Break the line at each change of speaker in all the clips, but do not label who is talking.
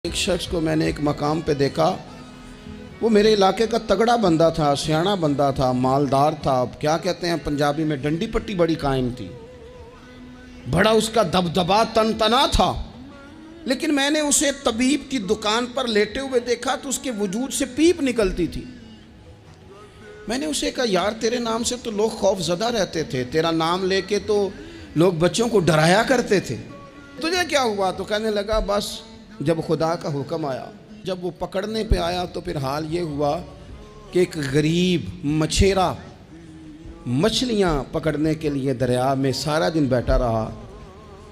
ایک شخص کو میں نے ایک مقام پہ دیکھا، وہ میرے علاقے کا تگڑا بندہ تھا، سیاںا بندہ تھا، مالدار تھا، کیا کہتے ہیں پنجابی میں ڈنڈی پٹی بڑی قائم تھی، بڑا اس کا دبدبا تن تنا تھا۔ لیکن میں نے اسے طبیب کی دکان پر لیٹے ہوئے دیکھا تو اس کے وجود سے پیپ نکلتی تھی۔ میں نے اسے کہا یار تیرے نام سے تو لوگ خوف زدہ رہتے تھے، تیرا نام لے کے تو لوگ بچوں کو ڈرایا کرتے تھے، تجھے کیا ہوا؟ تو کہنے لگا بس جب خدا کا حکم آیا، جب وہ پکڑنے پہ آیا تو پھر حال یہ ہوا کہ ایک غریب مچھیرا مچھلیاں پکڑنے کے لیے دریا میں سارا دن بیٹھا رہا،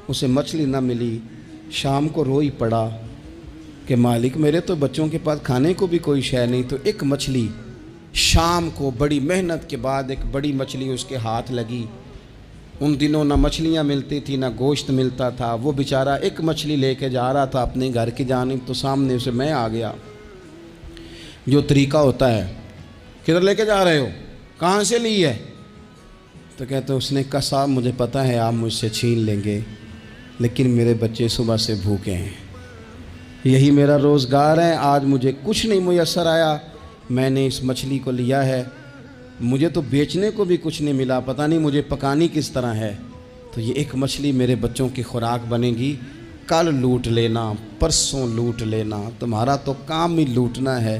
اسے مچھلی نہ ملی، شام کو رو ہی پڑا کہ مالک میرے تو بچوں کے پاس کھانے کو بھی کوئی شے نہیں۔ تو ایک مچھلی شام کو بڑی محنت کے بعد ایک بڑی مچھلی اس کے ہاتھ لگی۔ ان دنوں نہ مچھلیاں ملتی تھی نہ گوشت ملتا تھا، وہ بیچارہ ایک مچھلی لے کے جا رہا تھا اپنے گھر کی جانب، تو سامنے اسے میں آ گیا۔ جو طریقہ ہوتا ہے، کدھر لے کے جا رہے ہو، کہاں سے لی ہے؟ تو کہتے اس نے کہا صاحب مجھے پتہ ہے آپ مجھ سے چھین لیں گے، لیکن میرے بچے صبح سے بھوکے ہیں، یہی میرا روزگار ہے، آج مجھے کچھ نہیں میسر آیا، میں نے اس مچھلی کو لیا ہے، مجھے تو بیچنے کو بھی کچھ نہیں ملا، پتہ نہیں مجھے پکانی کس طرح ہے، تو یہ ایک مچھلی میرے بچوں کی خوراک بنے گی، کل لوٹ لینا، پرسوں لوٹ لینا، تمہارا تو کام ہی لوٹنا ہے،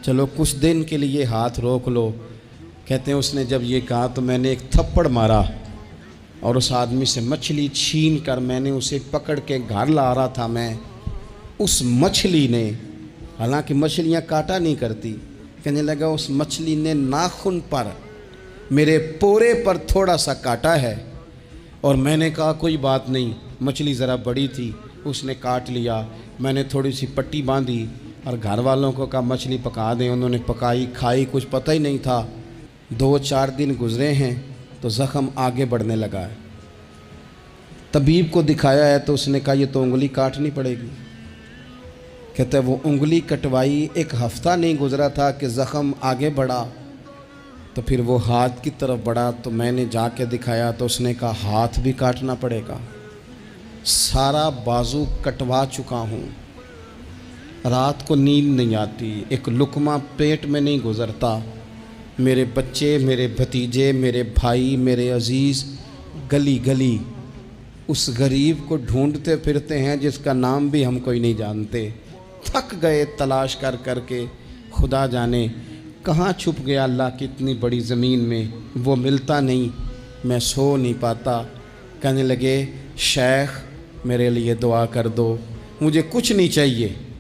چلو کچھ دن کے لیے ہاتھ روک لو۔ کہتے ہیں اس نے جب یہ کہا تو میں نے ایک تھپڑ مارا اور اس آدمی سے مچھلی چھین کر میں نے اسے پکڑ کے گھر لا رہا تھا میں، اس مچھلی نے، حالانکہ مچھلیاں کاٹا نہیں کرتی، کہنے لگا اس مچھلی نے ناخن پر میرے پورے پر تھوڑا سا کاٹا ہے، اور میں نے کہا کوئی بات نہیں، مچھلی ذرا بڑی تھی، اس نے کاٹ لیا، میں نے تھوڑی سی پٹی باندھی اور گھر والوں کو کہا مچھلی پکا دیں، انہوں نے پکائی کھائی، کچھ پتہ ہی نہیں تھا۔ 2-4 دن گزرے ہیں تو زخم آگے بڑھنے لگا ہے، طبیب کو دکھایا ہے تو اس نے کہا یہ تو انگلی کاٹنی پڑے گی۔ کہتا ہے وہ انگلی کٹوائی، 1 ہفتہ نہیں گزرا تھا کہ زخم آگے بڑھا، تو پھر وہ ہاتھ کی طرف بڑھا تو میں نے جا کے دکھایا تو اس نے کہا ہاتھ بھی کاٹنا پڑے گا، سارا بازو کٹوا چکا ہوں، رات کو نیند نہیں آتی، ایک لقمہ پیٹ میں نہیں گزرتا، میرے بچے، میرے بھتیجے، میرے بھائی، میرے عزیز گلی گلی اس غریب کو ڈھونڈتے پھرتے ہیں جس کا نام بھی ہم کوئی نہیں جانتے، تھک گئے تلاش کر کر کے، خدا جانے کہاں چھپ گیا اللہ کی اتنی بڑی زمین میں، وہ ملتا نہیں، میں سو نہیں پاتا۔ کہنے لگے شیخ میرے لیے دعا کر دو، مجھے کچھ نہیں چاہیے،